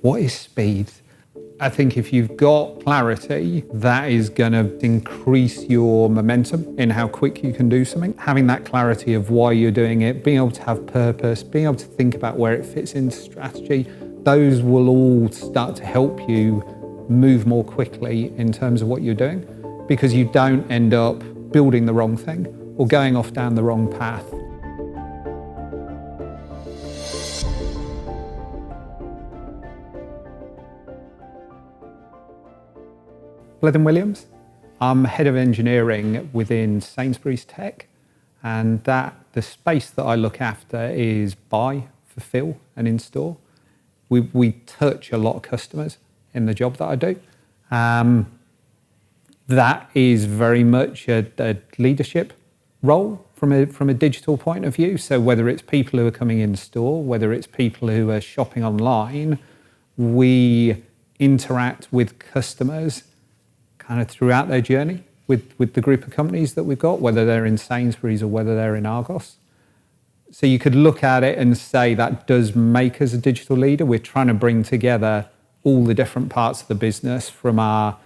What is speed? I think if you've got clarity, that is going to increase your momentum in how quick you can do something. Having that clarity of why you're doing it, being able to have purpose, being able to think about where it fits into strategy, those will all start to help you move more quickly in terms of what you're doing, because you don't end up building the wrong thing or going off down the wrong path. Bleddyn Williams. I'm head of engineering within Sainsburys Tech, and the space that I look after is buy, fulfill and in-store. We touch a lot of customers in the job that I do. That is very much a leadership role from a digital point of view. So whether it's people who are coming in store, whether it's people who are shopping online, we interact with customers kind of throughout their journey with the group of companies that we've got, whether they're in Sainsburys or whether they're in Argos. So you could look at it and say that does make us a digital leader. We're trying to bring together all the different parts of the business from our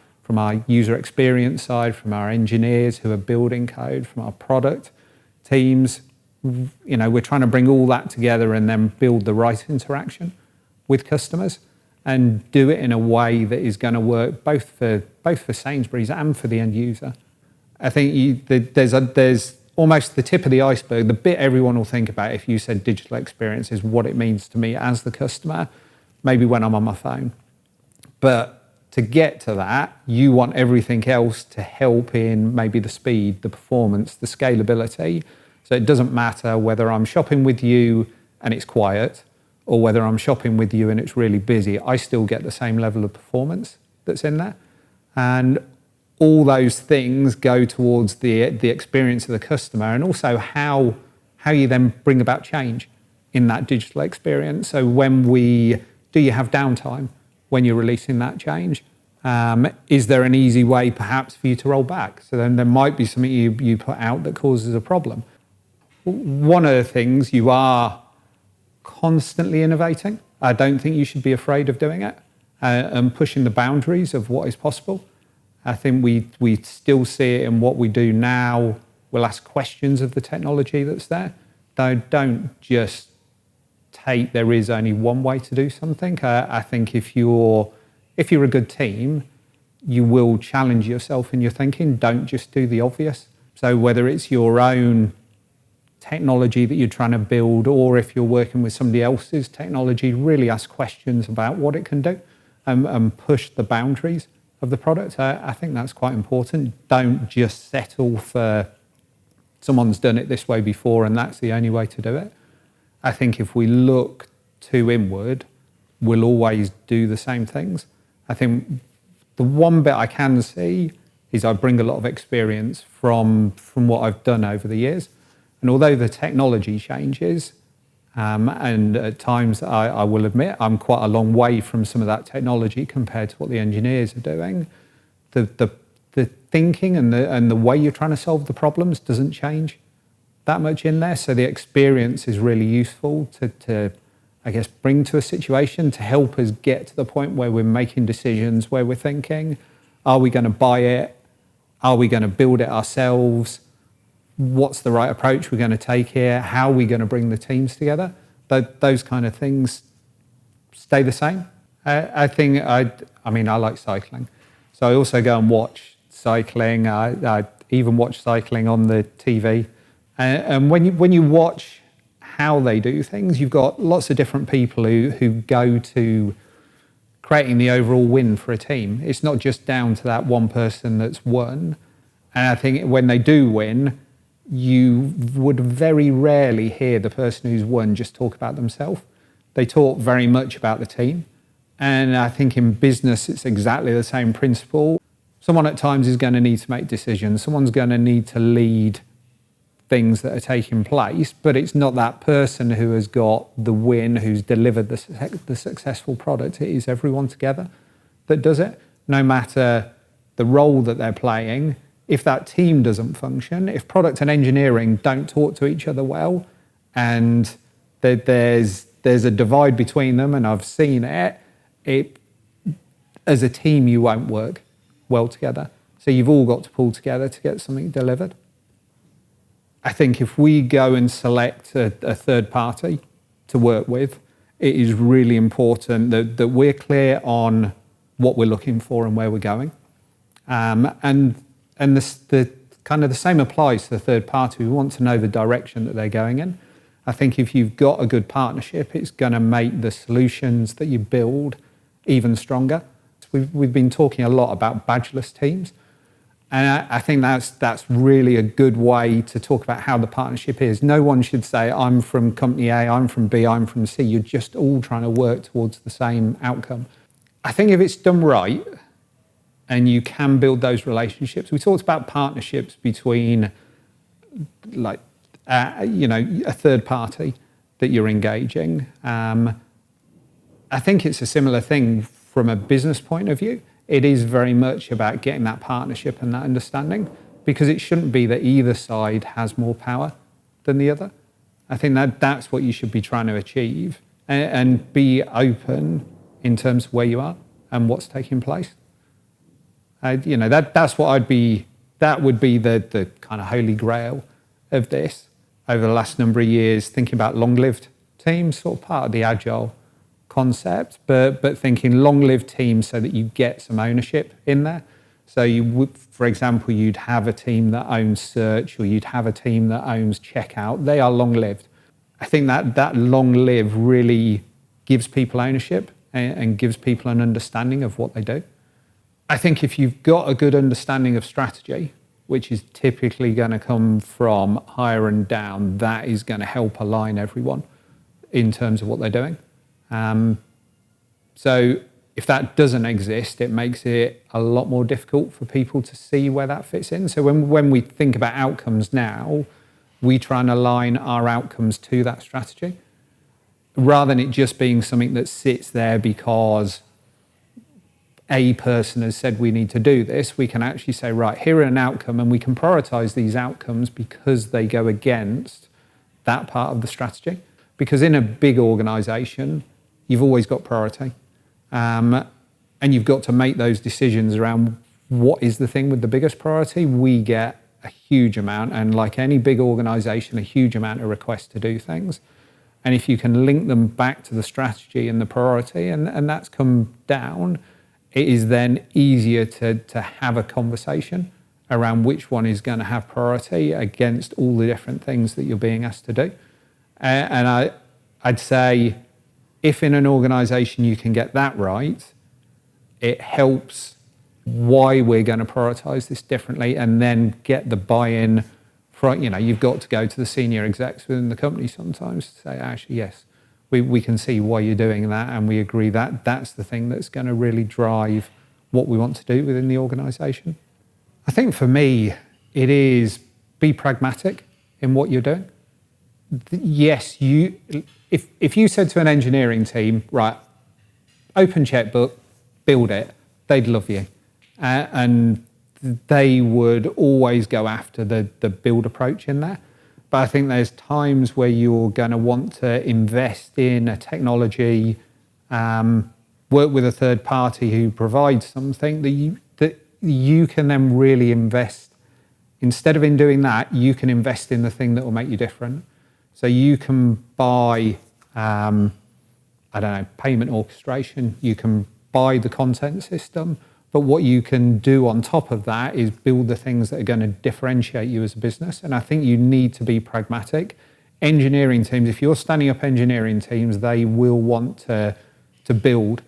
user experience side, from our engineers who are building code, from our product teams. You know, we're trying to bring all that together and then build the right interaction with customers and do it in a way that is going to work both for Sainsburys and for the end user. I think there's almost the tip of the iceberg. The bit everyone will think about if you said digital experience is what it means to me as the customer, maybe when I'm on my phone. But to get to that, you want everything else to help in maybe the speed, the performance, the scalability. So it doesn't matter whether I'm shopping with you and it's quiet, or whether I'm shopping with you and it's really busy, I still get the same level of performance that's in there. And all those things go towards the experience of the customer, and also how you then bring about change in that digital experience. So do you have downtime when you're releasing that change? Is there an easy way perhaps for you to roll back? So then there might be something you put out that causes a problem. One of the things, you are constantly innovating. I don't think you should be afraid of doing it and pushing the boundaries of what is possible. I think we still see it in what we do now. We'll ask questions of the technology that's there. Don't just take there is only one way to do something. I think if you're a good team, you will challenge yourself in your thinking. Don't just do the obvious. So whether it's your own technology that you're trying to build, or if you're working with somebody else's technology, really ask questions about what it can do and push the boundaries of the product. I think that's quite important. Don't just settle for someone's done it this way before and that's the only way to do it. I think if we look too inward, we'll always do the same things. I think the one bit I can see is I bring a lot of experience from what I've done over the years. And although the technology changes, and at times I will admit I'm quite a long way from some of that technology compared to what the engineers are doing, the thinking and the way you're trying to solve the problems doesn't change that much in there. So the experience is really useful to I guess, bring to a situation to help us get to the point where we're making decisions, where we're thinking, are we going to buy it? Are we going to build it ourselves? What's the right approach we're going to take here? How are we going to bring the teams together? But those kind of things stay the same. I like cycling. So I also go and watch cycling. I even watch cycling on the TV. And when you watch how they do things, you've got lots of different people who go to creating the overall win for a team. It's not just down to that one person that's won. And I think when they do win, you would very rarely hear the person who's won just talk about themselves. They talk very much about the team. And I think in business, it's exactly the same principle. Someone at times is going to need to make decisions. Someone's going to need to lead things that are taking place, but it's not that person who has got the win, who's delivered the successful product. It is everyone together that does it, no matter the role that they're playing. If that team doesn't function, if product and engineering don't talk to each other well, and there's a divide between them, and I've seen it, as a team, you won't work well together. So you've all got to pull together to get something delivered. I think if we go and select a third party to work with, it is really important that we're clear on what we're looking for and where we're going. And the kind of the same applies to the third party. We want to know the direction that they're going in. I think if you've got a good partnership, it's going to make the solutions that you build even stronger. We've been talking a lot about badgeless teams. And I think that's really a good way to talk about how the partnership is. No one should say, I'm from company A, I'm from B, I'm from C. You're just all trying to work towards the same outcome. I think if it's done right and you can build those relationships, we talked about partnerships between a third party that you're engaging. I think it's a similar thing from a business point of view. It is very much about getting that partnership and that understanding, because it shouldn't be that either side has more power than the other. I think that's what you should be trying to achieve, and be open in terms of where you are and what's taking place. That's what that would be the kind of holy grail of this over the last number of years, thinking about long-lived teams, sort of part of the agile concept, but thinking long-lived teams so that you get some ownership in there. So you would, for example, you'd have a team that owns search, or you'd have a team that owns checkout. They are long-lived. I think that long-live really gives people ownership and gives people an understanding of what they do. I think if you've got a good understanding of strategy, which is typically going to come from higher and down, that is going to help align everyone in terms of what they're doing. So if that doesn't exist, it makes it a lot more difficult for people to see where that fits in. So when we think about outcomes now, we try and align our outcomes to that strategy, rather than it just being something that sits there because a person has said we need to do this. We can actually say, right, here are an outcome, and we can prioritize these outcomes because they go against that part of the strategy. Because in a big organization, you've always got priority. And you've got to make those decisions around what is the thing with the biggest priority. We get a huge amount, and like any big organization, a huge amount of requests to do things. And if you can link them back to the strategy and the priority, and that's come down, it is then easier to have a conversation around which one is going to have priority against all the different things that you're being asked to do. And I'd say if in an organization you can get that right, it helps why we're going to prioritize this differently, and then get the buy-in from, you've got to go to the senior execs within the company sometimes to say, actually, yes, we can see why you're doing that, and we agree that that's the thing that's going to really drive what we want to do within the organization. I think for me, it is be pragmatic in what you're doing. Yes, if you said to an engineering team, right, open checkbook, build it, they'd love you. And they would always go after the build approach in there. But I think there's times where you're going to want to invest in a technology, work with a third party who provides something that you can then really invest. Instead of in doing that, you can invest in the thing that will make you different. So you can buy, payment orchestration. You can buy the content system. But what you can do on top of that is build the things that are going to differentiate you as a business. And I think you need to be pragmatic. Engineering teams, if you're standing up engineering teams, they will want to build,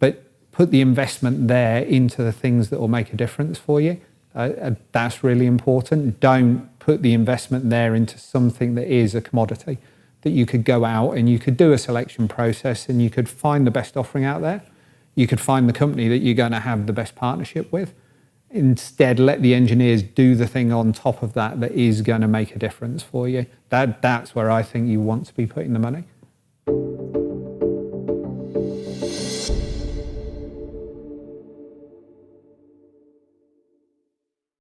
but put the investment there into the things that will make a difference for you. That's really important. Don't put the investment there into something that is a commodity, that you could go out and you could do a selection process and you could find the best offering out there. You could find the company that you're going to have the best partnership with. Instead, let the engineers do the thing on top of that is going to make a difference for you. That's where I think you want to be putting the money.